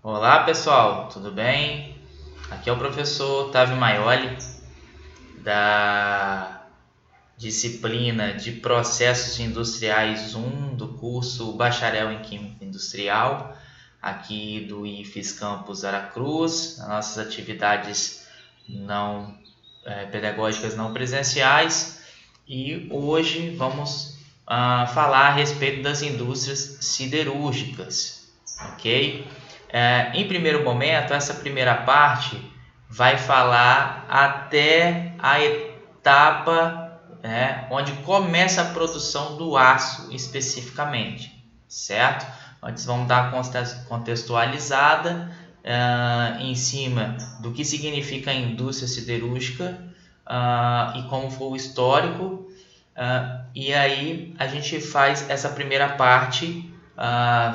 Olá pessoal, tudo bem? Aqui é o professor Otávio Maioli da disciplina de Processos Industriais 1 do curso Bacharel em Química Industrial, aqui do IFES Campus Aracruz, nas nossas atividades não pedagógicas não presenciais, e hoje vamos falar a respeito das indústrias siderúrgicas, ok? Em primeiro momento, essa primeira parte vai falar até a etapa onde começa a produção do aço especificamente, certo? Antes vamos dar uma contextualizada em cima do que significa a indústria siderúrgica e como foi o histórico, e aí a gente faz essa primeira parte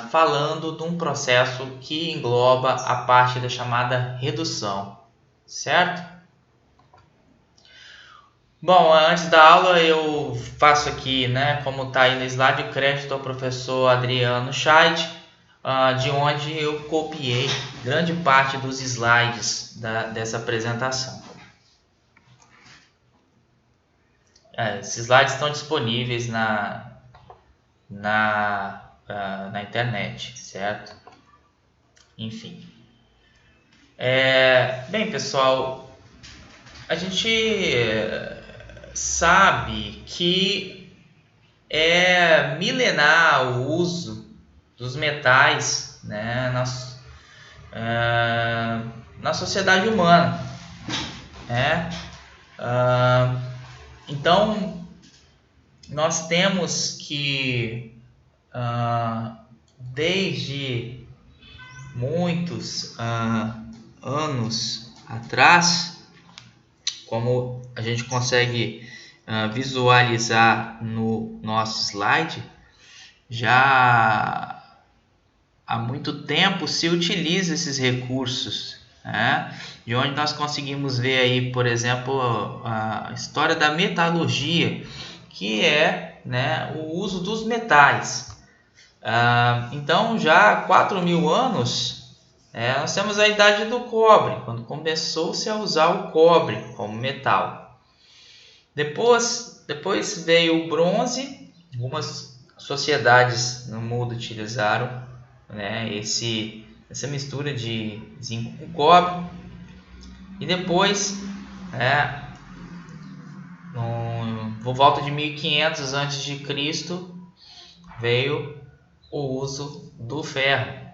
falando de um processo que engloba a parte da chamada redução, certo? Bom, antes da aula eu faço aqui, como está aí no slide, crédito ao professor Adriano Scheid, de onde eu copiei grande parte dos slides dessa apresentação. Esses slides estão disponíveis na internet, certo? Enfim. Bem, pessoal, a gente sabe que é milenar o uso dos metais, na sociedade humana. Então, nós temos que, desde muitos anos atrás, como a gente consegue visualizar no nosso slide, já há muito tempo se utiliza esses recursos, de onde nós conseguimos ver aí, por exemplo, a história da metalurgia, que é o uso dos metais. Então, já há 4.000 anos, nós temos a idade do cobre, quando começou-se a usar o cobre como metal. Depois veio o bronze. Algumas sociedades no mundo utilizaram essa mistura de zinco com cobre. E depois, por volta de 1500 a.C., veio o uso do ferro.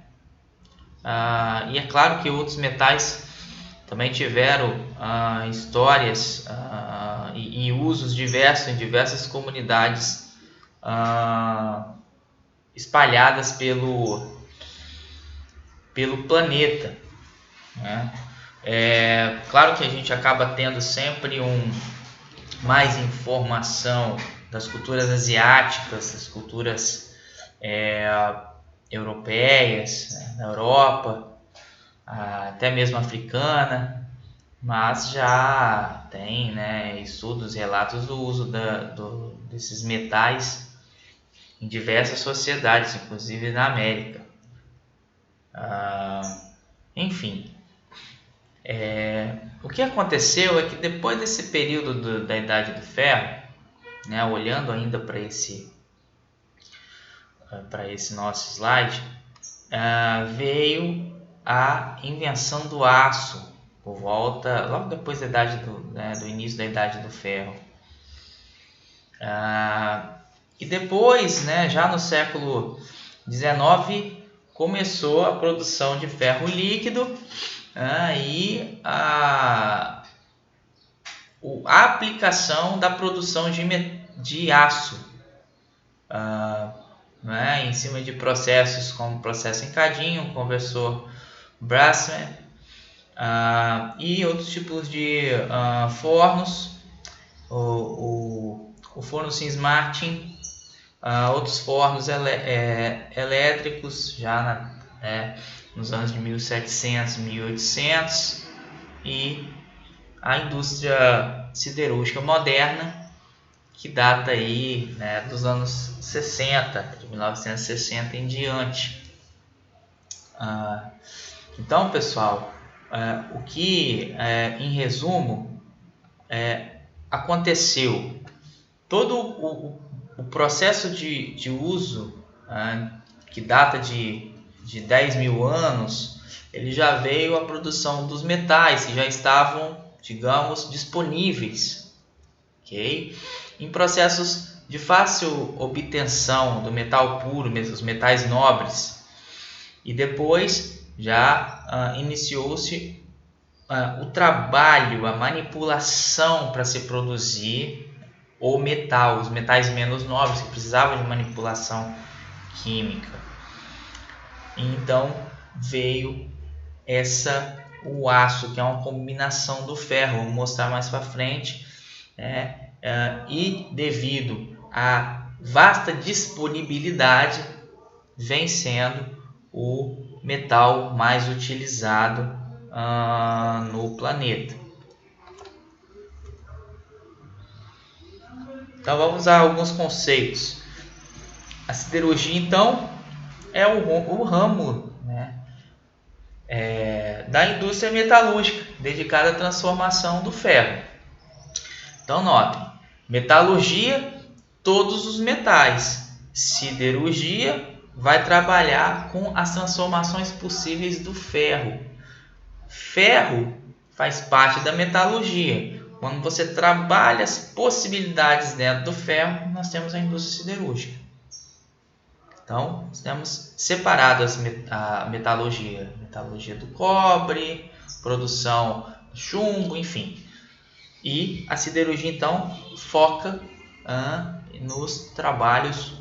E é claro que outros metais também tiveram histórias e usos diversos em diversas comunidades espalhadas pelo planeta. Claro que a gente acaba tendo sempre mais informação das culturas asiáticas, das culturas europeias, na Europa, até mesmo africana, mas já tem estudos, relatos do uso desses metais em diversas sociedades, inclusive na América. Enfim, o que aconteceu é que depois desse período da Idade do Ferro, olhando ainda para esse nosso slide, veio a invenção do aço por volta, logo depois da idade do início da Idade do Ferro. E depois, já no século XIX, começou a produção de ferro líquido e a aplicação da produção de aço em cima de processos como o processo em Cadinho, o conversor Brasman e outros tipos de fornos, o forno Sims-Martin, outros fornos elétricos já nos anos de 1700, 1800, e a indústria siderúrgica moderna, que data aí dos anos 60, de 1960 em diante. Então, pessoal, o que, em resumo, aconteceu? Todo o processo de uso, que data de 10 mil anos, ele já veio a produção dos metais que já estavam, digamos, disponíveis, ok? Em processos de fácil obtenção do metal puro, os metais nobres, e depois já iniciou-se o trabalho, a manipulação para se produzir o metal, os metais menos nobres que precisavam de manipulação química. Então veio o aço, que é uma combinação do ferro, vou mostrar mais para frente, e devido à vasta disponibilidade, vem sendo o metal mais utilizado no planeta. Então vamos a alguns conceitos. A siderurgia, então, é o ramo, da indústria metalúrgica dedicada à transformação do ferro. Então notem, metalurgia, todos os metais. Siderurgia vai trabalhar com as transformações possíveis do ferro. Ferro faz parte da metalurgia. Quando você trabalha as possibilidades dentro do ferro, nós temos a indústria siderúrgica. Então, nós temos separado a metalurgia do cobre, produção do chumbo, enfim. E a siderurgia, então, foca nos trabalhos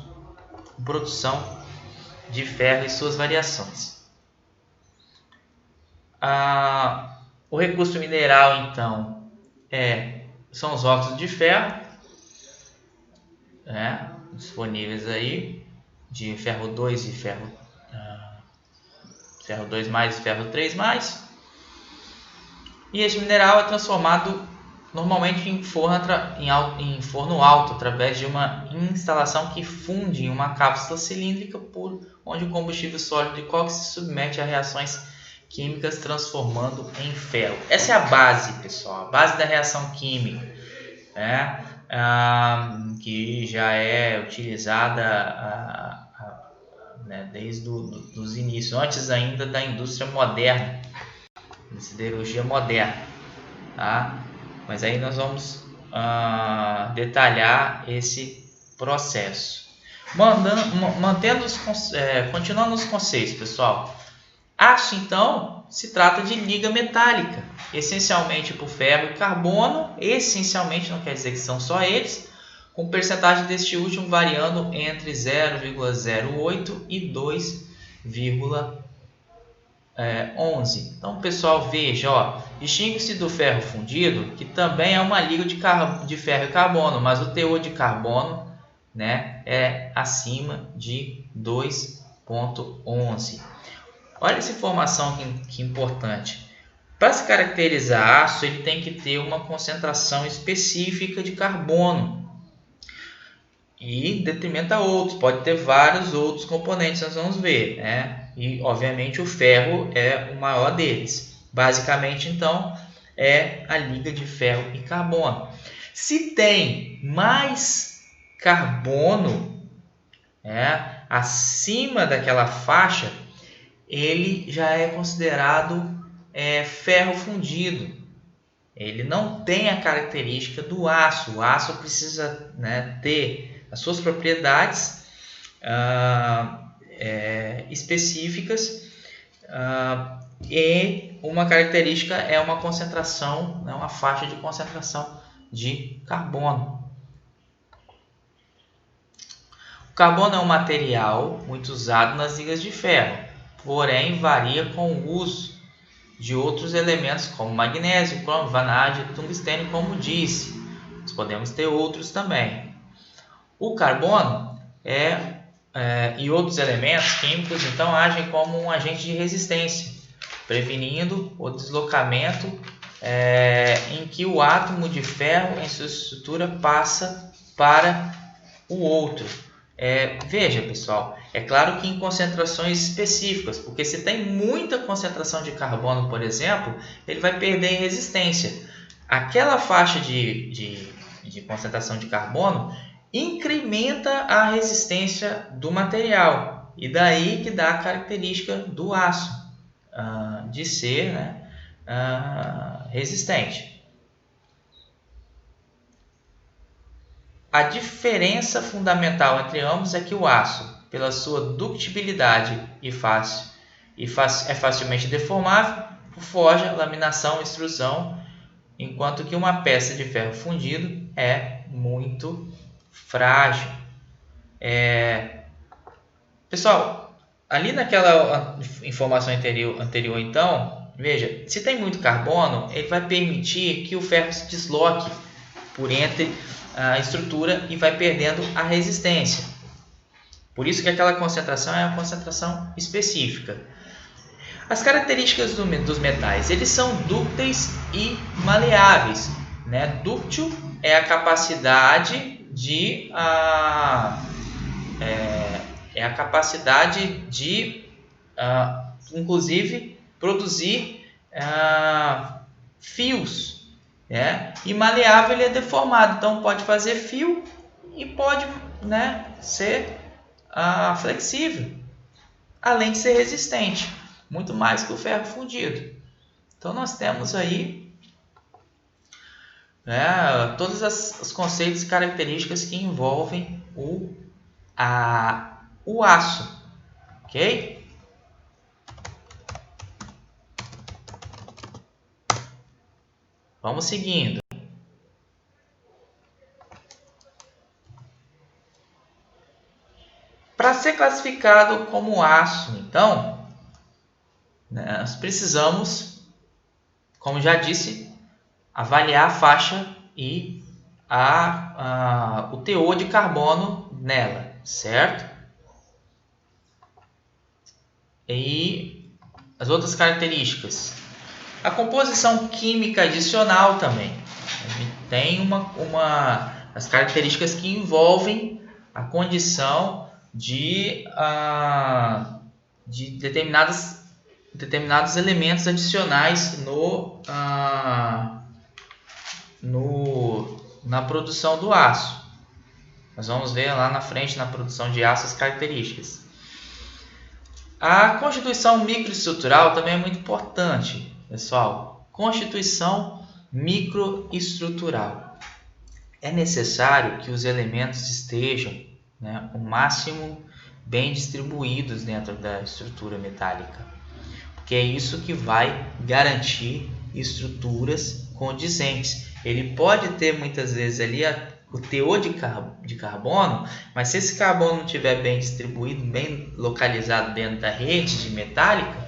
de produção de ferro e suas variações. O recurso mineral, então, são os óxidos de ferro, disponíveis aí, de ferro 2 e ferro 2 mais e ferro 3 mais. E este mineral é transformado normalmente em forno alto, através de uma instalação que funde em uma cápsula cilíndrica onde o combustível sólido de coque se submete a reações químicas transformando em ferro. Essa é a base, pessoal, a base da reação química, que já é utilizada desde os inícios, antes ainda da indústria moderna, da siderurgia moderna, tá? Mas aí nós vamos detalhar esse processo. Continuando os conceitos, pessoal. Aço, então, se trata de liga metálica, essencialmente por ferro e carbono, essencialmente não quer dizer que são só eles, com percentagem deste último variando entre 0,08 e 2,11. Então, pessoal, veja, distingue-se do ferro fundido, que também é uma liga de ferro e carbono, mas o teor de carbono, é acima de 2,11. Olha essa informação que importante. Para se caracterizar aço, ele tem que ter uma concentração específica de carbono. E em detrimento a outros, pode ter vários outros componentes, nós vamos ver, E obviamente o ferro é o maior deles. Basicamente, então, é a liga de ferro e carbono. Se tem mais carbono, acima daquela faixa, ele já é considerado ferro fundido. Ele não tem a característica do aço. O aço precisa ter as suas propriedades específicas, e uma característica é uma concentração, uma faixa de concentração de carbono. O carbono é um material muito usado nas ligas de ferro, porém varia com o uso de outros elementos como magnésio, cromo, vanádio, tungstênio, como disse. Nós podemos ter outros também. O carbono e outros elementos químicos então agem como um agente de resistência, prevenindo o deslocamento em que o átomo de ferro em sua estrutura passa para o outro. Veja, pessoal, é claro que em concentrações específicas, porque se tem muita concentração de carbono, por exemplo, ele vai perder em resistência. Aquela faixa de concentração de carbono incrementa a resistência do material, e daí que dá a característica do aço de ser, né, resistente. A diferença fundamental entre ambos é que o aço, pela sua ductibilidade é facilmente deformável por forja, laminação e extrusão, enquanto que uma peça de ferro fundido é muito frágil. Pessoal, ali naquela informação anterior, então, veja, se tem muito carbono, ele vai permitir que o ferro se desloque por entre a estrutura e vai perdendo a resistência. Por isso que aquela concentração é uma concentração específica. As características dos metais, eles são dúcteis e maleáveis, né? Dúctil é a capacidade de inclusive produzir fios. E maleável ele é deformado, então pode fazer fio e pode, né, ser flexível, além de ser resistente, muito mais que o ferro fundido. Então nós temos aí todos os conceitos e características que envolvem o aço, ok? Vamos seguindo. Para ser classificado como aço, então, nós precisamos, como já disse, avaliar a faixa e o teor de carbono nela, certo? E as outras características. A composição química adicional também. A gente tem as características que envolvem a condição de determinados elementos adicionais na produção do aço. Nós vamos ver lá na frente, na produção de aço, as características. A constituição microestrutural também é muito importante, pessoal. Constituição microestrutural. É necessário que os elementos estejam, né, o máximo bem distribuídos dentro da estrutura metálica, porque é isso que vai garantir estruturas condizentes. Ele pode ter muitas vezes ali o teor de carbono, mas se esse carbono não estiver bem distribuído, bem localizado dentro da rede de metálica,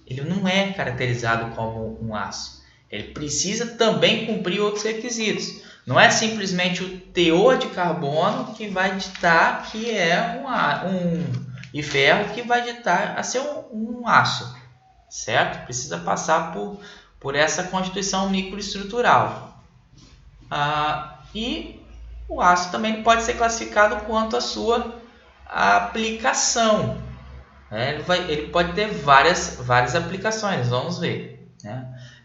ele não é caracterizado como um aço. Ele precisa também cumprir outros requisitos. Não é simplesmente o teor de carbono que vai ditar que é e ferro que vai ditar a ser um aço, certo? Precisa passar por essa constituição microestrutural. E o aço também pode ser classificado quanto à sua aplicação. Ele pode ter várias aplicações, vamos ver.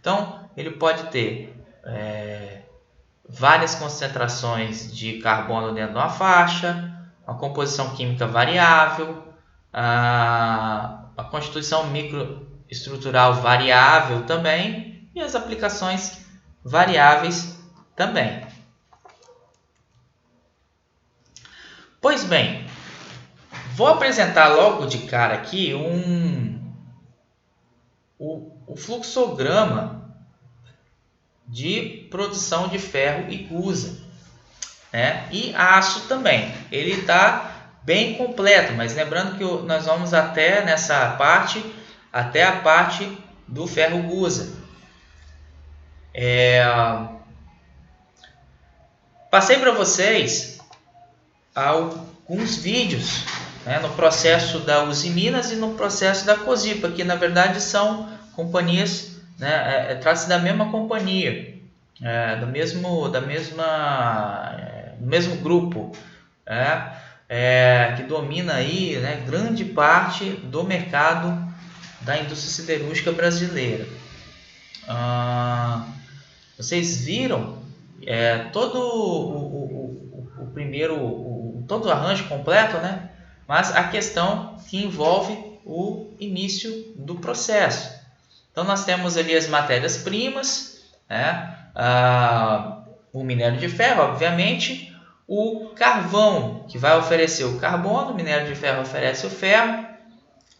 Então, ele pode ter várias concentrações de carbono dentro de uma faixa, uma composição química variável, a constituição microestrutural variável também, e as aplicações variáveis também. Pois bem, vou apresentar logo de cara aqui o fluxograma de produção de ferro e gusa, e aço também. Ele está bem completo, mas lembrando que nós vamos até a parte do ferro gusa. Passei para vocês alguns vídeos, no processo da Usiminas e no processo da Cosipa, que na verdade são companhias, trata-se da mesma companhia, do mesmo grupo. que domina aí, né, grande parte do mercado da indústria siderúrgica brasileira. Vocês viram todo o primeiro, todo o arranjo completo, né? Mas a questão que envolve o início do processo. Então nós temos ali as matérias-primas, né? O minério de ferro, obviamente, o carvão, que vai oferecer o carbono, o minério de ferro oferece o ferro,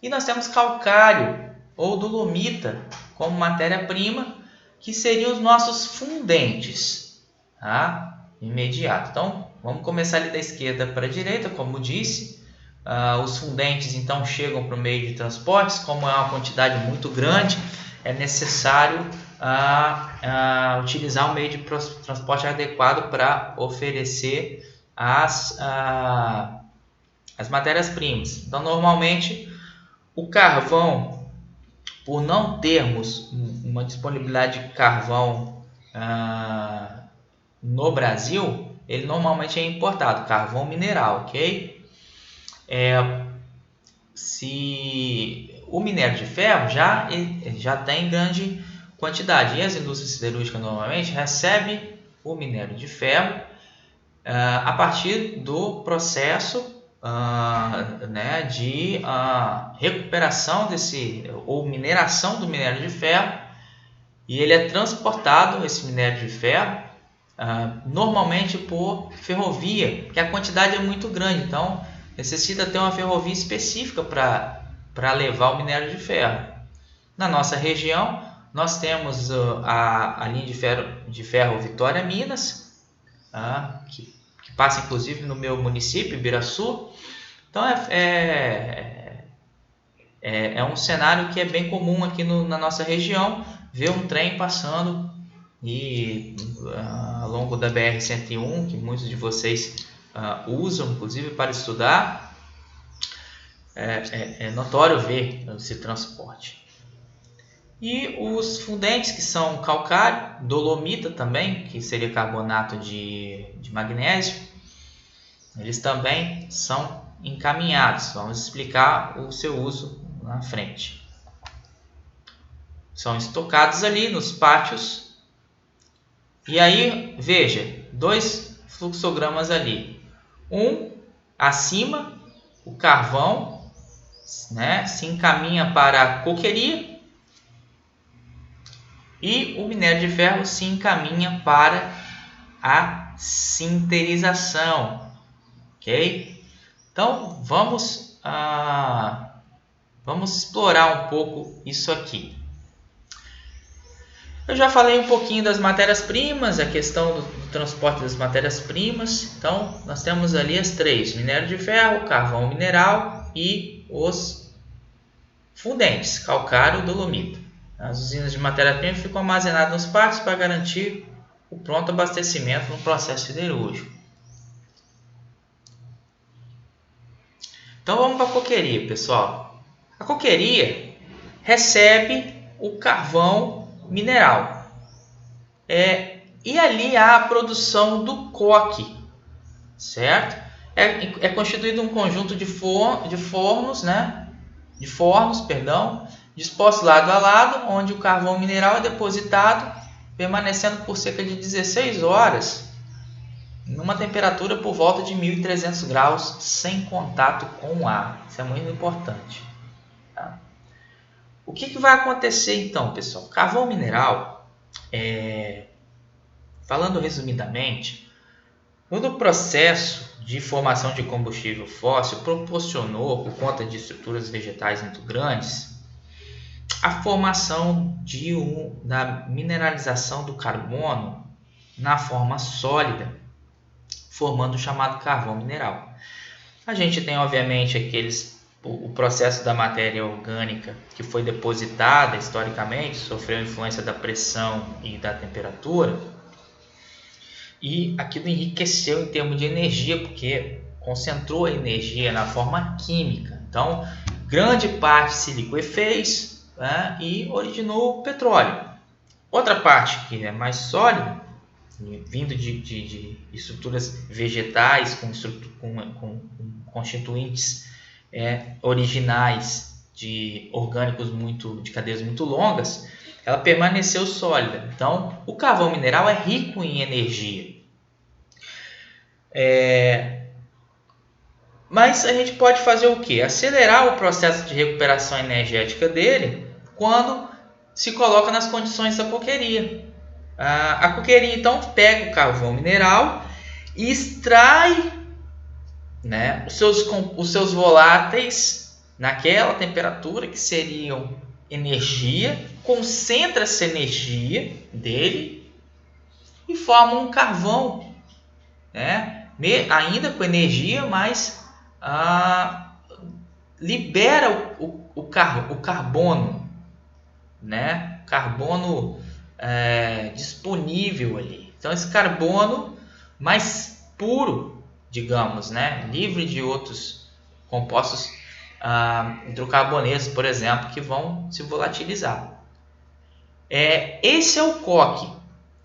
e nós temos calcário ou dolomita como matéria-prima, que seriam os nossos fundentes, tá? Imediato. Então, vamos começar ali da esquerda para a direita, como disse. Os fundentes, então, chegam para o meio de transportes. Como é uma quantidade muito grande, é necessário utilizar um meio de transporte adequado para oferecer as matérias-primas. Então, normalmente, o carvão, por não termos uma disponibilidade de carvão no Brasil, ele normalmente é importado, carvão mineral, ok? Se o minério de ferro já tem grande quantidade, e as indústrias siderúrgicas normalmente recebem o minério de ferro a partir do processo de recuperação ou mineração do minério de ferro, e ele é transportado, esse minério de ferro, normalmente por ferrovia, que a quantidade é muito grande, então necessita ter uma ferrovia específica para levar o minério de ferro. Na nossa região, nós temos a linha de ferro Vitória Minas, que passa inclusive no meu município, Ibiraçu. Então é um cenário que é bem comum aqui na nossa região, ver um trem passando ao longo da BR-101, que muitos de vocês usam, inclusive para estudar. É notório ver esse transporte. E os fundentes, que são calcário, dolomita também, que seria carbonato de magnésio, eles também são encaminhados. Vamos explicar o seu uso na frente. São estocados ali nos pátios. E aí, veja, 2 fluxogramas ali. Um acima, o carvão, né, se encaminha para a coqueria, e o minério de ferro se encaminha para a sinterização, ok? Então vamos explorar um pouco isso aqui. Eu já falei um pouquinho das matérias-primas, a questão do transporte das matérias-primas. Então nós temos ali as 3: minério de ferro, carvão mineral e os fundentes, calcário e dolomita. As usinas de matéria-prima ficam armazenadas nos pátios para garantir o pronto abastecimento no processo siderúrgico. Então vamos para a coqueria, pessoal. A coqueria recebe o carvão mineral. E ali há a produção do coque, certo? É constituído um conjunto de fornos, dispostos lado a lado, onde o carvão mineral é depositado, permanecendo por cerca de 16 horas, numa temperatura por volta de 1.300 graus, sem contato com o ar. Isso é muito importante. Tá? O que vai acontecer então, pessoal? Carvão mineral, falando resumidamente, quando o processo de formação de combustível fóssil proporcionou, por conta de estruturas vegetais muito grandes, a formação da mineralização do carbono na forma sólida, formando o chamado carvão mineral. A gente tem, obviamente, o processo da matéria orgânica que foi depositada historicamente, sofreu influência da pressão e da temperatura, e aquilo enriqueceu em termos de energia, porque concentrou a energia na forma química. Então, grande parte se liquefez, né, e originou petróleo. Outra parte que é mais sólida, vindo de estruturas vegetais com constituintes originais de orgânicos de cadeias muito longas, ela permaneceu sólida. Então, o carvão mineral é rico em energia. Mas a gente pode fazer o quê? Acelerar o processo de recuperação energética dele quando se coloca nas condições da coqueria. A coqueria, então, pega o carvão mineral e extrai, né, os seus voláteis naquela temperatura que seriam energia, concentra essa energia dele e forma um carvão, né, ainda com energia, mas libera o carbono, né, carbono disponível ali. Então esse carbono mais puro, digamos, né, livre de outros compostos hidrocarbonetos, por exemplo, que vão se volatilizar. Esse é o coque,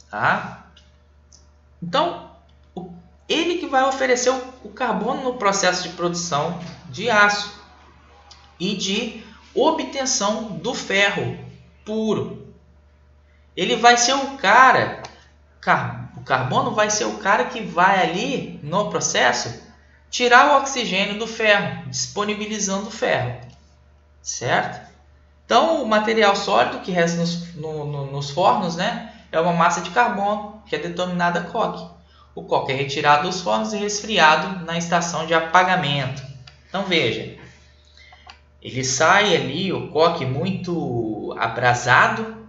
tá? Então ele que vai oferecer o carbono no processo de produção de aço e de obtenção do ferro puro. Ele vai ser o cara, o carbono vai ser o cara que vai ali no processo tirar o oxigênio do ferro, disponibilizando o ferro, certo? Então o material sólido que resta nos fornos, né, é uma massa de carbono que é denominada coque. O coque é retirado dos fornos e resfriado na estação de apagamento. Então veja, ele sai ali, o coque muito abrasado,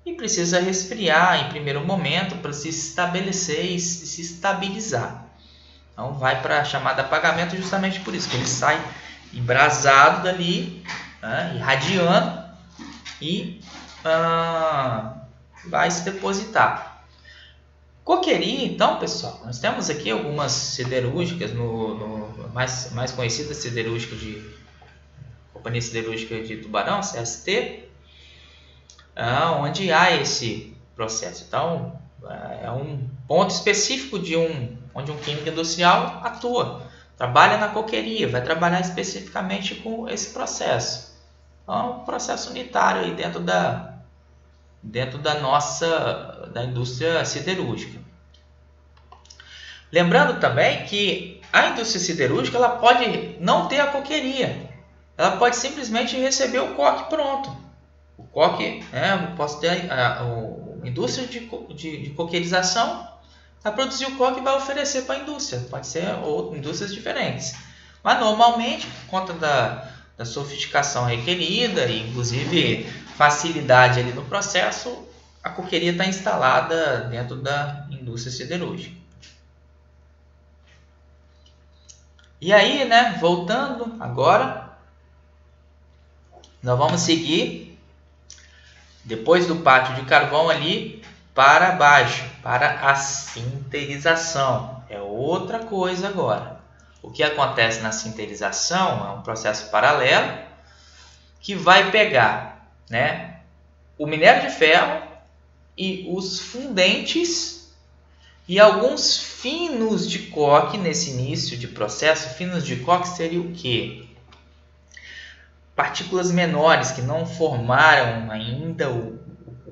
e precisa resfriar em primeiro momento para se estabelecer e se estabilizar. Então vai para a chamada apagamento justamente por isso, que ele sai embrasado dali, né, irradiando, e vai se depositar. Coqueria, então, pessoal, nós temos aqui algumas siderúrgicas, mais conhecida siderúrgica Companhia Siderúrgica de Tubarão, CST, onde há esse processo. Então, é um ponto específico onde um químico industrial atua, trabalha na coqueria, vai trabalhar especificamente com esse processo. Então, é um processo unitário aí dentro da indústria siderúrgica. Lembrando também que a indústria siderúrgica ela pode não ter a coqueria, ela pode simplesmente receber o coque pronto. O coque, eu posso ter a indústria de coquerização, vai produzir o coque e vai oferecer para a indústria, pode ser indústrias diferentes. Mas normalmente, por conta da sofisticação requerida e inclusive facilidade ali no processo, a coqueria está instalada dentro da indústria siderúrgica. E aí, né, voltando agora, nós vamos seguir depois do pátio de carvão ali para baixo, para a sinterização. É outra coisa agora. O que acontece na sinterização é um processo paralelo que vai pegar, né, o minério de ferro e os fundentes e alguns finos de coque nesse início de processo. Finos de coque seria o quê? Partículas menores que não formaram ainda o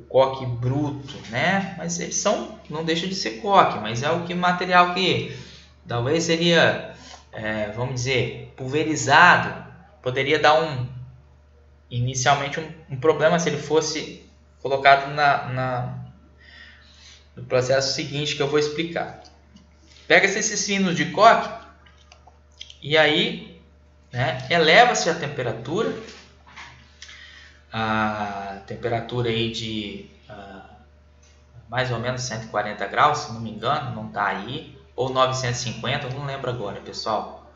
coque bruto, né? Mas eles não deixam de ser coque, mas é o material que talvez seria, vamos dizer, pulverizado. Poderia dar inicialmente um problema se ele fosse colocado no processo seguinte que eu vou explicar. Pega-se esses finos de coque e aí, né, eleva-se a temperatura aí de mais ou menos 140 graus, se não me engano, não está aí, ou 950, não lembro agora, pessoal.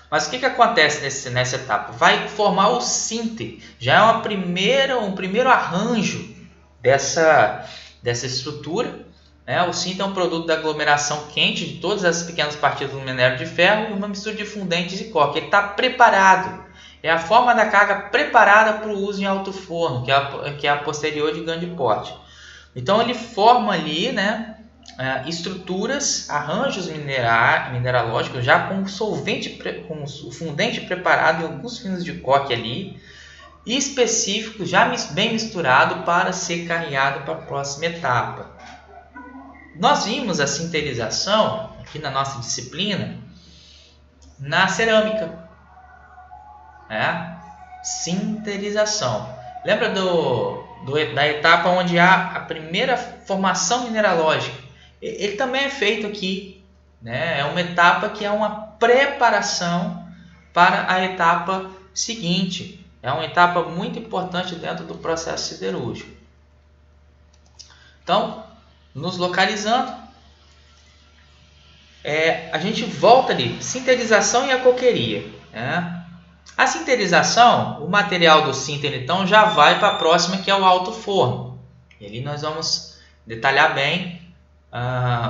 Mas o que acontece nessa etapa? Vai formar o sinter, já é um primeiro arranjo dessa estrutura. O sinter é um produto da aglomeração quente de todas as pequenas partículas do minério de ferro e uma mistura de fundentes e coque. Ele está preparado. É a forma da carga preparada para o uso em alto forno, que é a posterior de grande porte. Então ele forma ali, né, estruturas, arranjos mineralógicos já com solvente, com o fundente preparado em alguns finos de coque ali, específico, já bem misturado para ser carreado para a próxima etapa. Nós vimos a sinterização aqui na nossa disciplina na cerâmica. Sinterização. Lembra da etapa onde há a primeira formação mineralógica? Ele também é feito aqui, né? É uma etapa que é uma preparação para a etapa seguinte. É uma etapa muito importante dentro do processo siderúrgico. Então, nos localizando, a gente volta ali, sinterização e a coqueria. A sinterização, o material do sinter então já vai para a próxima, que é o alto forno. E ali nós vamos detalhar bem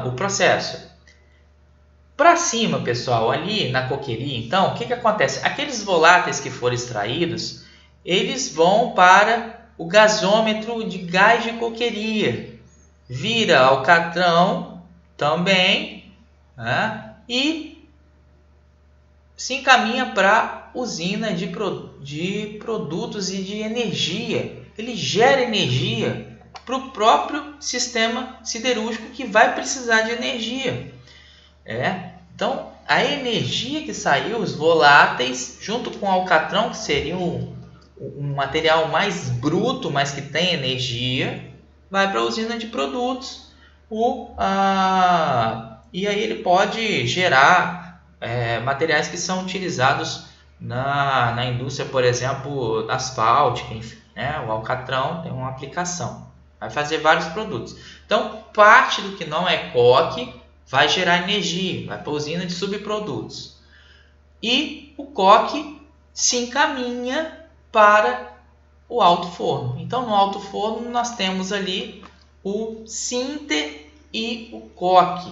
o processo. Para cima, pessoal, ali na coqueria, então, o que acontece? Aqueles voláteis que forem extraídos, eles vão para o gasômetro de gás de coqueria. Vira alcatrão também, e se encaminha para a usina de produtos e de energia. Ele gera energia para o próprio sistema siderúrgico que vai precisar de energia. Então, a energia que saiu, os voláteis, junto com o alcatrão, que seria um material mais bruto, mas que tem energia, vai para a usina de produtos. E aí ele pode gerar materiais que são utilizados na indústria, por exemplo, asfáltica, enfim, o alcatrão tem uma aplicação. Vai fazer vários produtos. Então, parte do que não é coque vai gerar energia, vai para a usina de subprodutos. E o coque se encaminha para o alto forno. Então, no alto forno, nós temos ali o sinter e o coque.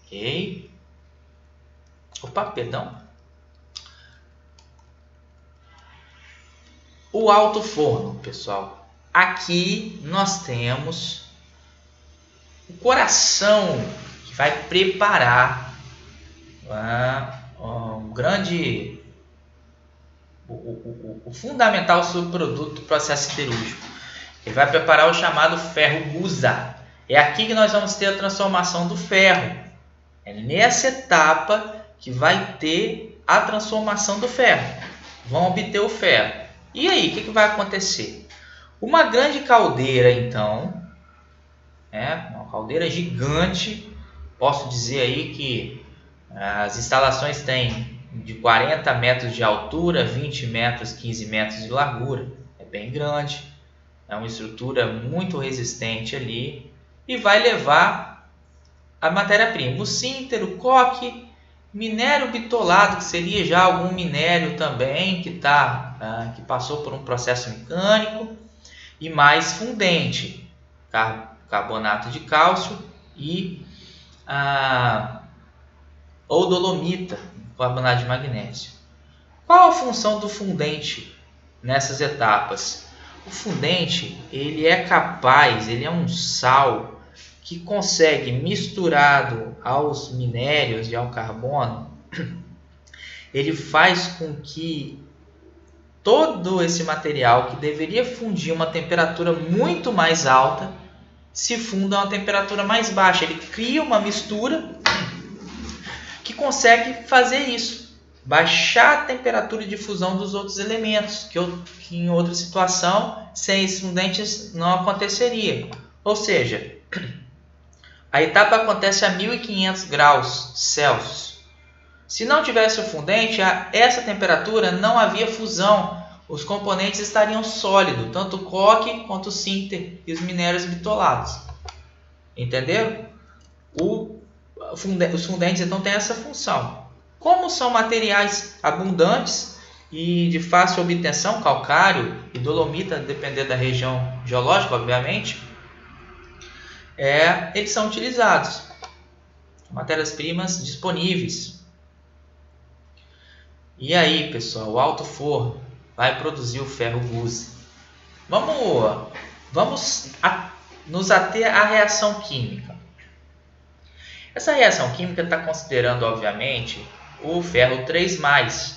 Ok? Opa, perdão. O alto forno, pessoal. Aqui nós temos o coração que vai preparar o fundamental subproduto do processo siderúrgico. Ele vai preparar o chamado ferro gusa. É aqui que nós vamos ter a transformação do ferro. É nessa etapa que vai ter a transformação do ferro. Vão obter o ferro. E aí, o que vai acontecer? Uma grande caldeira, então, uma caldeira gigante. Posso dizer aí que as instalações têm de 40 metros de altura, 20 metros, 15 metros de largura. É bem grande. É uma estrutura muito resistente ali. E vai levar a matéria-prima. O sinter, o coque, minério bitolado, que seria já algum minério também que passou por um processo mecânico. E mais fundente, carbonato de cálcio e ou dolomita, carbonato de magnésio. Qual a função do fundente nessas etapas? O fundente, ele é um sal que consegue, misturado aos minérios e ao carbono, ele faz com que todo esse material que deveria fundir uma temperatura muito mais alta se funda a uma temperatura mais baixa. Ele cria uma mistura que consegue fazer isso, baixar a temperatura de fusão dos outros elementos, que em outra situação, sem esses fundentes, não aconteceria. Ou seja, a etapa acontece a 1500 graus Celsius. Se não tivesse o fundente, a essa temperatura não havia fusão. Os componentes estariam sólidos, tanto o coque quanto o sinter e os minérios bitolados. Entenderam? Os fundentes então têm essa função. Como são materiais abundantes e de fácil obtenção, calcário e dolomita, dependendo da região geológica, obviamente, eles são utilizados. Matérias-primas disponíveis. E aí, pessoal, o alto forno vai produzir o ferro gusa. Vamos nos ater à reação química. Essa reação química está considerando, obviamente, o ferro 3+.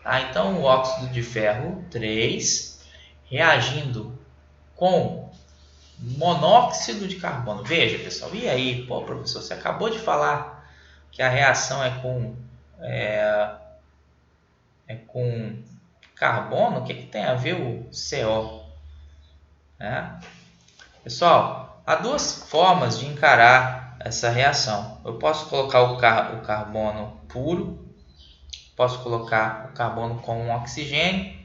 Tá? Então, o óxido de ferro 3 reagindo com monóxido de carbono. Veja, pessoal, e aí? Pô, professor, você acabou de falar que a reação é com carbono. O que tem a ver o CO? Pessoal, há duas formas de encarar essa reação. Eu posso colocar o carbono puro, posso colocar o carbono com um oxigênio,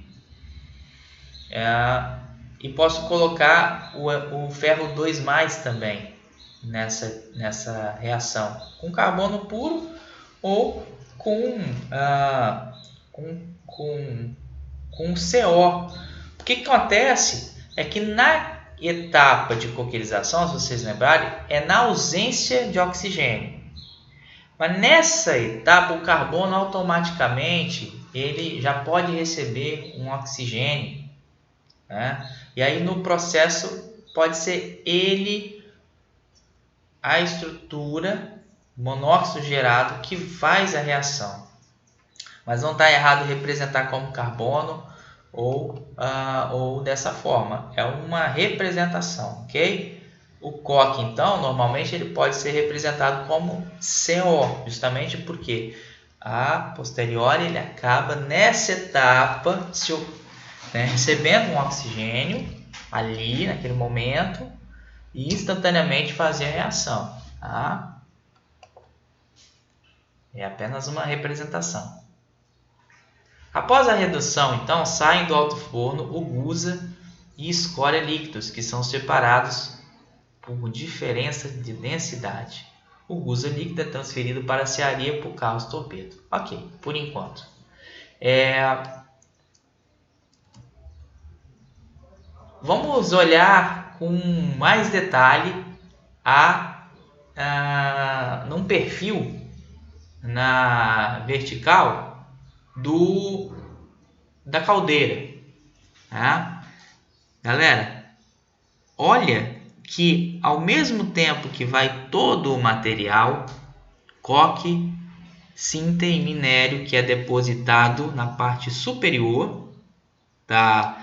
e posso colocar o ferro 2+ também nessa reação, com carbono puro ou com CO. O que acontece é que na etapa de coquelização, se vocês lembrarem, é na ausência de oxigênio. Mas nessa etapa, o carbono automaticamente ele já pode receber um oxigênio, né? E aí no processo pode ser ele, a estrutura, monóxido gerado, que faz a reação. Mas não está errado representar como carbono ou dessa forma. É uma representação, ok? O coque, então, normalmente ele pode ser representado como CO, justamente porque a posteriori ele acaba nessa etapa recebendo um oxigênio ali naquele momento e instantaneamente fazer a reação. Tá? É apenas uma representação. Após a redução, então, saem do alto forno o gusa e escória líquidos, que são separados por diferença de densidade. O gusa líquido é transferido para a cearia por carros torpedo. Ok, por enquanto. Vamos olhar com mais detalhe num perfil na vertical da caldeira. Tá? Galera, olha que ao mesmo tempo que vai todo o material, coque, sinter e minério que é depositado na parte superior da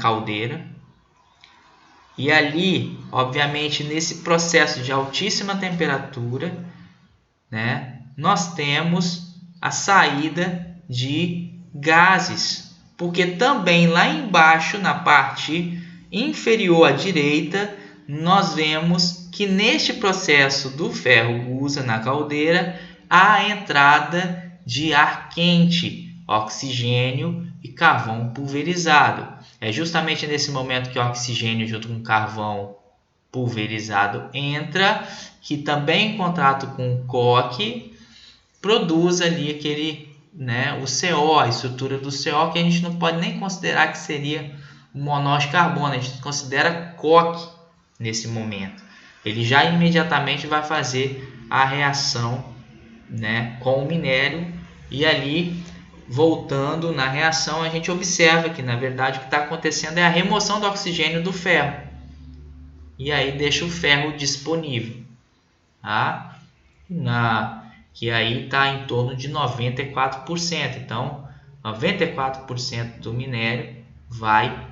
caldeira, e ali, obviamente, nesse processo de altíssima temperatura, né, nós temos a saída de gases, porque também lá embaixo, na parte inferior à direita, nós vemos que neste processo do ferro gusa na caldeira, há a entrada de ar quente, oxigênio e carvão pulverizado. É justamente nesse momento que o oxigênio junto com o carvão pulverizado entra, que também em contato com o coque produz ali o CO, a estrutura do CO, que a gente não pode nem considerar que seria um monóxido de carbono, a gente considera coque nesse momento. Ele já imediatamente vai fazer a reação, né, com o minério, e ali, voltando na reação, a gente observa que na verdade o que está acontecendo é a remoção do oxigênio do ferro, e aí deixa o ferro disponível, tá? Que aí está em torno de 94%. Então, 94% do minério vai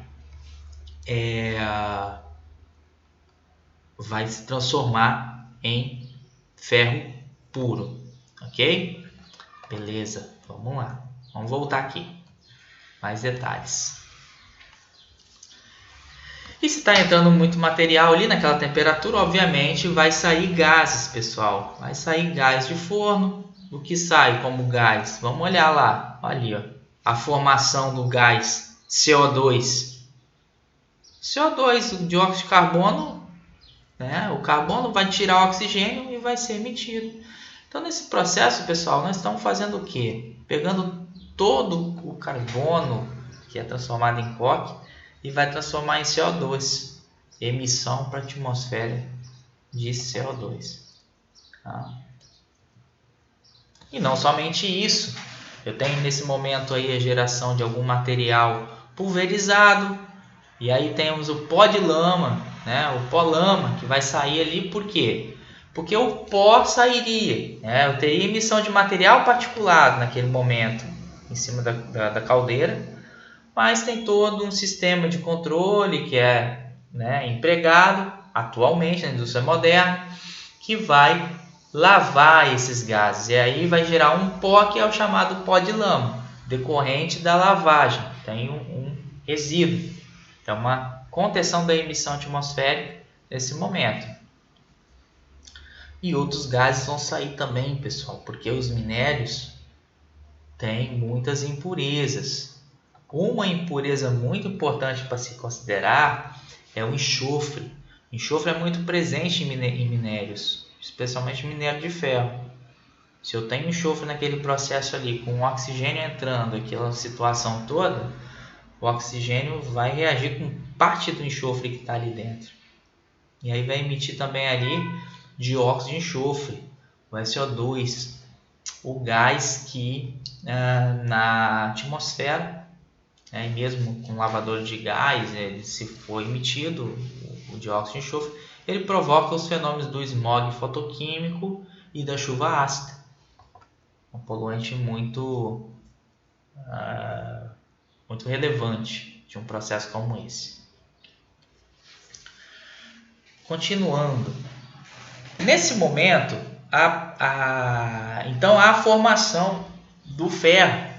se transformar em ferro puro, ok? Beleza, vamos lá. Vamos voltar aqui. Mais detalhes. E se está entrando muito material ali naquela temperatura, obviamente vai sair gases, pessoal. Vai sair gás de forno. O que sai como gás? Vamos olhar lá. Olha ali, ó. A formação do gás CO2. CO2, o dióxido de carbono, né? O carbono vai tirar o oxigênio e vai ser emitido. Então, nesse processo, pessoal, nós estamos fazendo o quê? Pegando todo o carbono que é transformado em coque e vai transformar em CO2, emissão para a atmosfera de CO2. Tá? E não somente isso, eu tenho nesse momento aí a geração de algum material pulverizado, e aí temos o pó de lama, né? O pó lama que vai sair ali, por quê? porque o pó sairia, né? Eu teria emissão de material particulado naquele momento em cima da caldeira, mas tem todo um sistema de controle que é, né, empregado atualmente na indústria moderna, que vai lavar esses gases, e aí vai gerar um pó que é o chamado pó de lama, decorrente da lavagem. Tem um resíduo, então uma contenção da emissão atmosférica nesse momento. E outros gases vão sair também, pessoal, porque os minérios têm muitas impurezas. Uma impureza muito importante para se considerar é o enxofre. O enxofre é muito presente em minérios, especialmente minério de ferro. Se eu tenho enxofre naquele processo ali, com o oxigênio entrando, aquela situação toda, o oxigênio vai reagir com parte do enxofre que está ali dentro. E aí vai emitir também ali dióxido de enxofre, o SO2, o gás que na atmosfera, e mesmo com lavador de gás, se for emitido o dióxido de enxofre, ele provoca os fenômenos do smog fotoquímico e da chuva ácida. Um poluente muito relevante de um processo como esse. Continuando, nesse momento, então há a formação do ferro,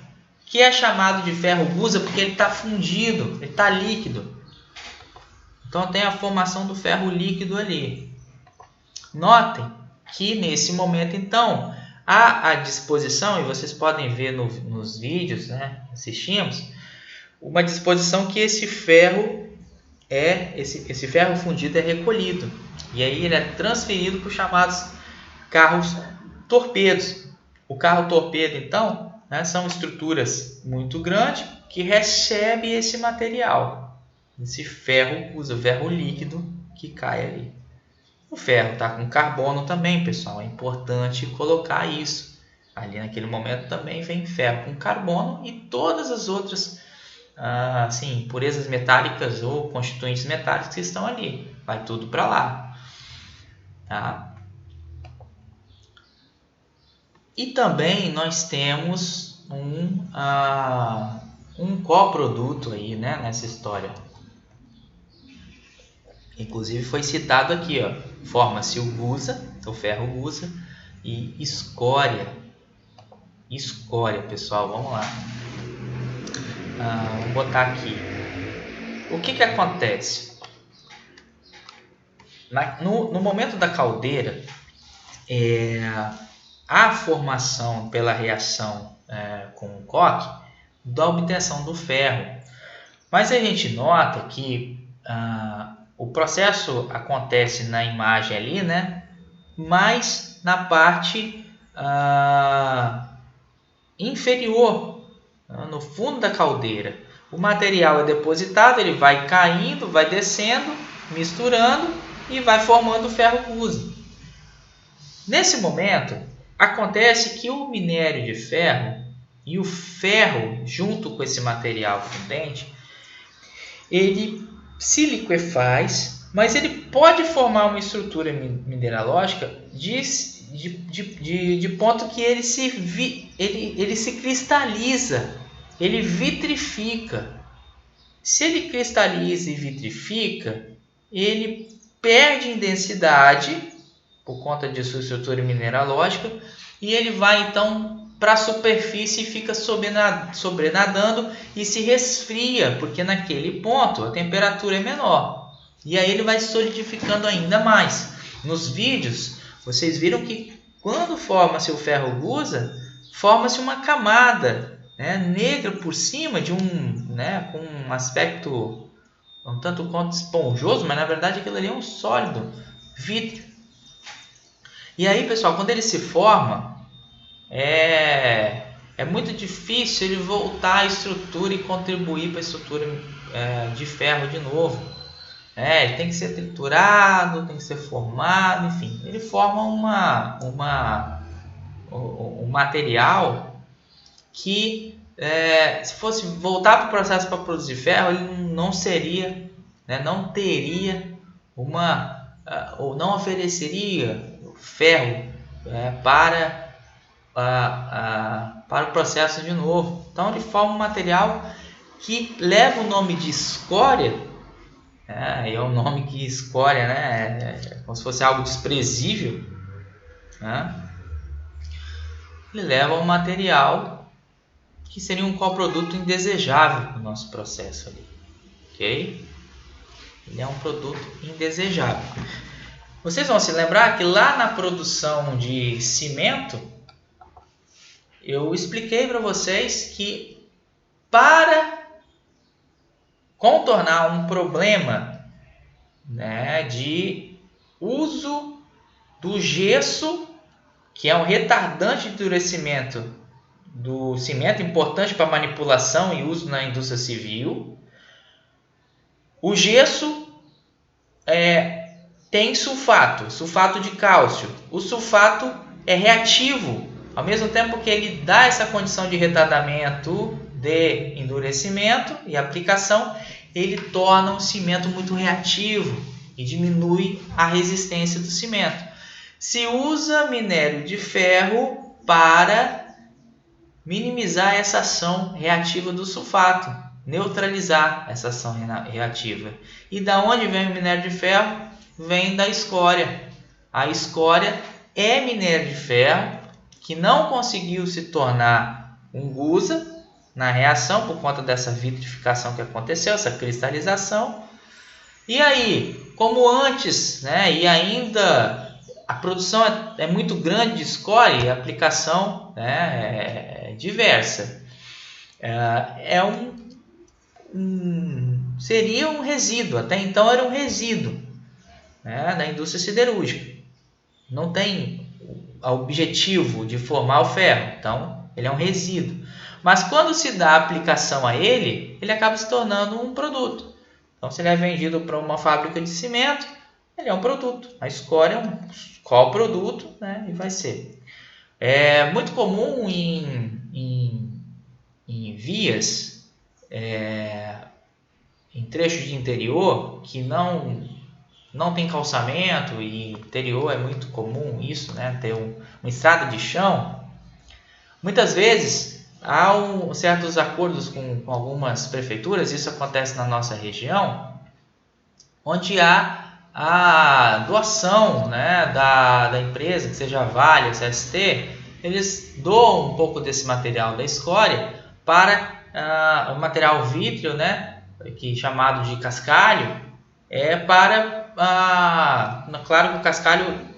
que é chamado de ferro gusa porque ele está fundido, ele está líquido. Então tem a formação do ferro líquido ali. Notem que nesse momento, então, há à disposição, e vocês podem ver nos vídeos, né, assistimos, uma disposição que esse ferro esse ferro fundido é recolhido. E aí ele é transferido para os chamados carros torpedos. O carro torpedo, então, né, são estruturas muito grandes que recebem esse material, esse ferro, usa o ferro líquido que cai ali. O ferro está com carbono também, pessoal, é importante colocar isso. Ali naquele momento também vem ferro com carbono e todas as outras impurezas metálicas ou constituintes metálicos que estão ali. Vai tudo para lá. Tá? E também nós temos um coproduto aí, né, nessa história. Inclusive foi citado aqui, ó, forma-se o gusa, o ferro gusa, e escória. Escória, pessoal, vamos lá. Vou botar aqui. O que acontece? No momento da caldeira, a formação pela reação com o coque da obtenção do ferro. Mas a gente nota que o processo acontece na imagem ali, né? Mas na parte inferior, no fundo da caldeira. O material é depositado, ele vai caindo, vai descendo, misturando e vai formando o ferro gusa. Nesse momento, acontece que o minério de ferro e o ferro, junto com esse material fundente, ele se liquefaz, mas ele pode formar uma estrutura mineralógica de ponto que ele se cristaliza, ele vitrifica. Se ele cristaliza e vitrifica, ele perde em densidade por conta de sua estrutura mineralógica e ele vai então para a superfície e fica sobrenadando e se resfria, porque naquele ponto a temperatura é menor. E aí ele vai solidificando ainda mais. Nos vídeos, vocês viram que quando forma-se o ferro gusa, forma-se uma camada, né, negra por cima de com um aspecto um tanto quanto esponjoso, mas na verdade aquilo ali é um sólido vítreo. E aí, pessoal, quando ele se forma, é muito difícil ele voltar à estrutura e contribuir para a estrutura de ferro de novo. Ele tem que ser triturado, tem que ser formado, enfim. Ele forma um material que, se fosse voltar para o processo para produzir ferro, ele não seria, não teria ou não ofereceria o ferro para o processo de novo. Então ele forma um material que leva o nome de escória, é um nome que escória, né? É como se fosse algo desprezível, né? Ele leva um material que seria um coproduto indesejável no nosso processo ali, ok? Ele é um produto indesejável. Vocês vão se lembrar que lá na produção de cimento, eu expliquei para vocês que para contornar um problema, né, de uso do gesso, que é um retardante de endurecimento do cimento, importante para manipulação e uso na indústria civil, o gesso tem sulfato de cálcio. O sulfato é reativo, ao mesmo tempo que ele dá essa condição de retardamento de endurecimento e aplicação, ele torna o cimento muito reativo e diminui a resistência do cimento. Se usa minério de ferro para minimizar essa ação reativa do sulfato, neutralizar essa ação reativa. E da onde vem o minério de ferro? Vem da escória. A escória é minério de ferro que não conseguiu se tornar um gusa na reação por conta dessa vitrificação que aconteceu, essa cristalização. E aí, como antes, né, e ainda a produção é muito grande de escória e a aplicação, né, é diversa. Seria um resíduo, até então era um resíduo, né, da indústria siderúrgica. Não tem o objetivo de formar o ferro, então ele é um resíduo. Mas quando se dá aplicação a ele, ele acaba se tornando um produto. Então, se ele é vendido para uma fábrica de cimento, ele é um produto. A escória é um coproduto, né? E vai ser. É muito comum em vias, em trechos de interior que não tem calçamento, e interior é muito comum isso, né? Ter uma estrada de chão. Muitas vezes há certos acordos com algumas prefeituras, isso acontece na nossa região, onde há a doação, né, da empresa, que seja a Vale, a CST, eles doam um pouco desse material da escória para o material vítreo, né, que é chamado de cascalho, claro que o cascalho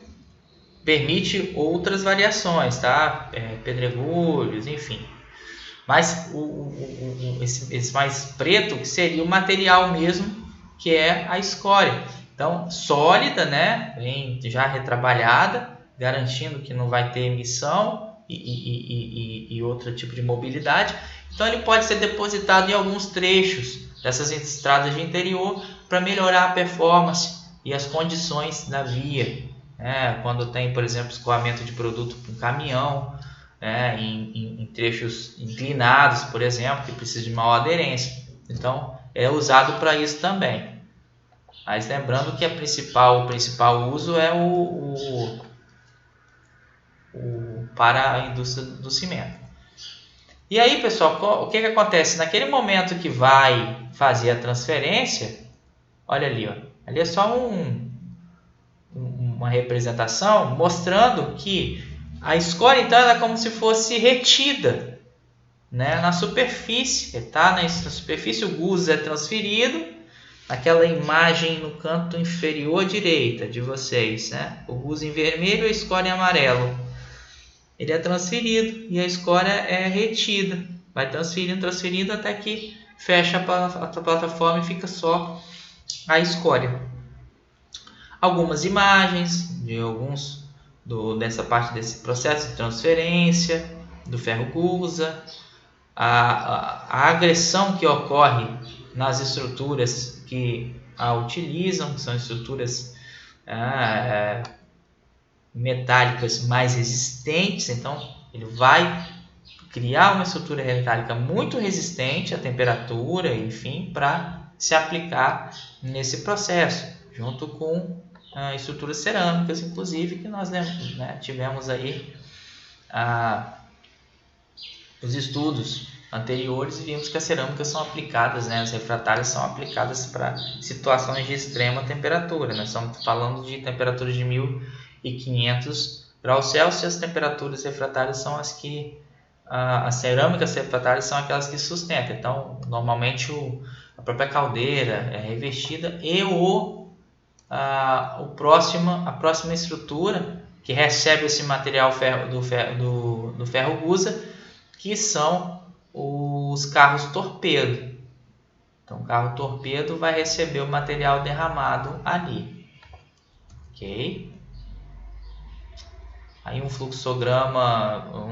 permite outras variações, tá? Pedregulhos, enfim. Mas esse mais preto, que seria o material mesmo, que é a escória. Então, sólida, né? Bem já retrabalhada, garantindo que não vai ter emissão e outro tipo de mobilidade. Então, ele pode ser depositado em alguns trechos dessas estradas de interior para melhorar a performance e as condições da via. Quando tem, por exemplo, escoamento de produto para um caminhão, em trechos inclinados, por exemplo, que precisa de maior aderência. Então, é usado para isso também. Mas lembrando que o principal uso é para a indústria do cimento. E aí, pessoal, o que acontece? Naquele momento que vai fazer a transferência, olha ali, ó, ali é só uma representação mostrando que a escória, então, ela é como se fosse retida, né, na superfície, tá? Na superfície o gusa é transferido, aquela imagem no canto inferior direita de vocês, né? O gusa em vermelho e a escória em amarelo. Ele é transferido e a escória é retida. Vai transferindo até que fecha a plataforma e fica só a escória. Algumas imagens de dessa parte desse processo de transferência do ferro gusa, a agressão que ocorre nas estruturas que a utilizam, que são estruturas metálicas mais resistentes. Então ele vai criar uma estrutura metálica muito resistente à temperatura, enfim, para se aplicar nesse processo, junto com estruturas cerâmicas, inclusive, que nós, né, tivemos aí os estudos anteriores e vimos que as cerâmicas são aplicadas, né, as refratárias são aplicadas para situações de extrema temperatura. Nós estamos falando de temperaturas de 1500 graus Celsius. As temperaturas refratárias são as que as cerâmicas refratárias são aquelas que sustentam. Então, normalmente a própria caldeira é revestida e a próxima estrutura que recebe esse material do ferro gusa, que são os carros torpedo. Então, o carro torpedo vai receber o material derramado ali, ok? Aí um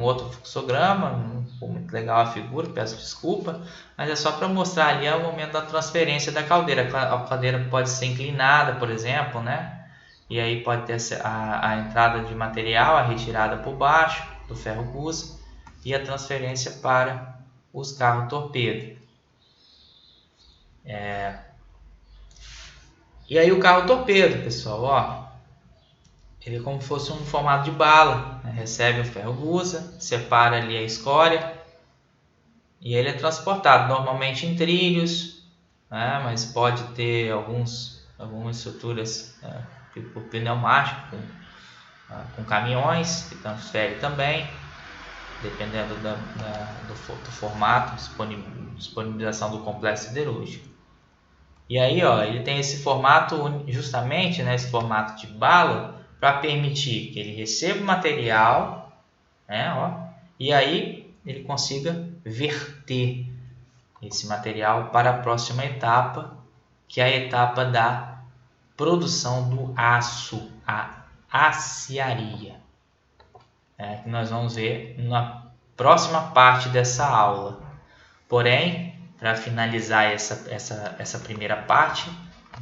outro fluxograma, não ficou muito legal a figura, peço desculpa, mas é só para mostrar ali o momento da transferência da caldeira. A caldeira pode ser inclinada, por exemplo, né? E aí pode ter a entrada de material, a retirada por baixo do ferro gusa e a transferência para os carros torpedo. E aí o carro torpedo, pessoal, ó, ele é como se fosse um formato de bala, né? Recebe o ferro gusa, separa ali a escória e ele é transportado normalmente em trilhos, né? Mas pode ter algumas estruturas tipo pneumático com caminhões que transfere também, dependendo do formato, disponibilização do complexo siderúrgico. E aí, ó, ele tem esse formato, justamente, né, esse formato de bala, para permitir que ele receba o material, né, ó, e aí ele consiga verter esse material para a próxima etapa, que é a etapa da produção do aço, a aciaria, que nós vamos ver na próxima parte dessa aula. Porém, para finalizar essa primeira parte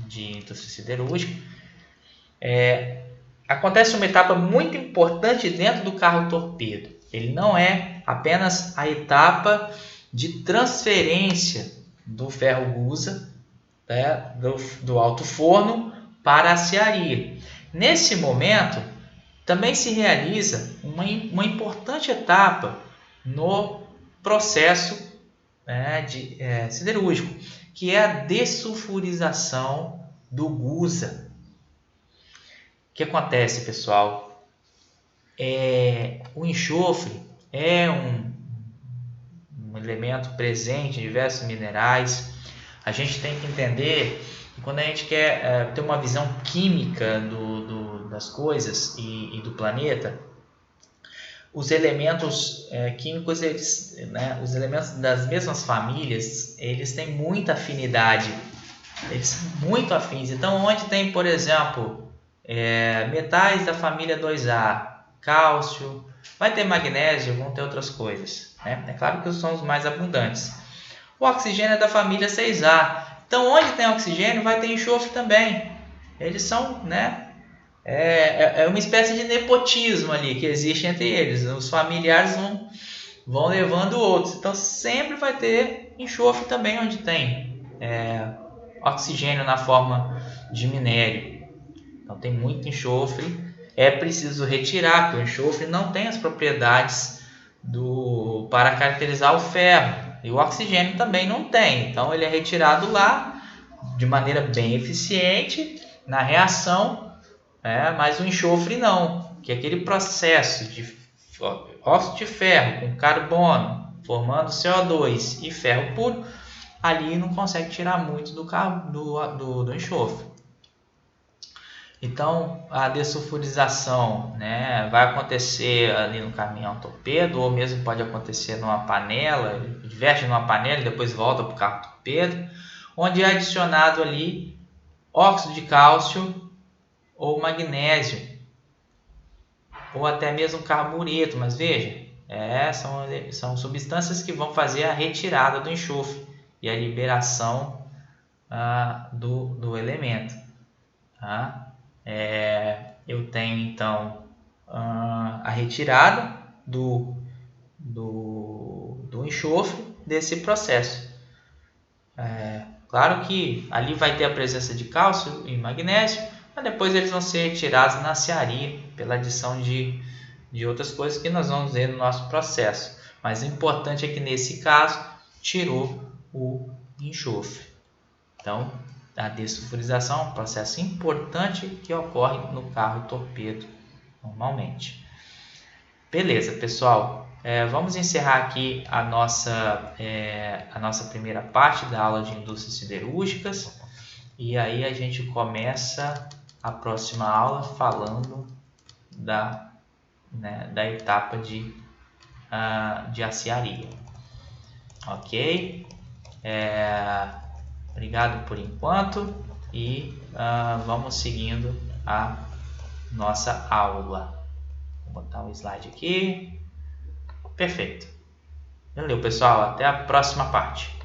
de indústria siderúrgica, acontece uma etapa muito importante dentro do carro torpedo. Ele não é apenas a etapa de transferência do ferro gusa, né, do alto forno para a aciaria. Nesse momento, também se realiza uma importante etapa no processo siderúrgico, que é a dessulfurização do gusa. O que acontece, pessoal? O enxofre é um elemento presente em diversos minerais. A gente tem que entender que quando a gente quer ter uma visão química das coisas e do planeta, os elementos químicos, os elementos das mesmas famílias, eles têm muita afinidade, eles são muito afins. Então, onde tem, por exemplo, metais da família 2A, cálcio, vai ter magnésio, vão ter outras coisas, né? É claro que são os mais abundantes. O oxigênio é da família 6A. Então, onde tem oxigênio, vai ter enxofre também. Eles são, né? É uma espécie de nepotismo ali que existe entre eles. Os familiares vão levando outros. Então, sempre vai ter enxofre também onde tem oxigênio na forma de minério. Então, tem muito enxofre. É preciso retirar, porque o enxofre não tem as propriedades para caracterizar o ferro. E o oxigênio também não tem. Então, ele é retirado lá de maneira bem eficiente na reação, mas o enxofre não, que é aquele processo de óxido de ferro com carbono formando CO2 e ferro puro, ali não consegue tirar muito do enxofre. Então, a dessulfurização, né, vai acontecer ali no caminhão torpedo, ou mesmo pode acontecer numa panela, ele verte numa panela e depois volta para o carro torpedo, onde é adicionado ali óxido de cálcio ou magnésio, ou até mesmo carbureto, mas veja, são substâncias que vão fazer a retirada do enxofre e a liberação do elemento. Tá? Eu tenho então a retirada do enxofre desse processo. Claro que ali vai ter a presença de cálcio e magnésio, mas depois eles vão ser retirados na aciaria pela adição de outras coisas que nós vamos ver no nosso processo. Mas o importante é que nesse caso tirou o enxofre. Então, a dessulfurização é um processo importante que ocorre no carro torpedo normalmente. Beleza, pessoal. Vamos encerrar aqui a nossa primeira parte da aula de indústrias siderúrgicas. E aí a gente começa a próxima aula falando da etapa de aciaria. Ok? Obrigado por enquanto e vamos seguindo a nossa aula. Vou botar um slide aqui. Perfeito. Valeu, pessoal. Até a próxima parte.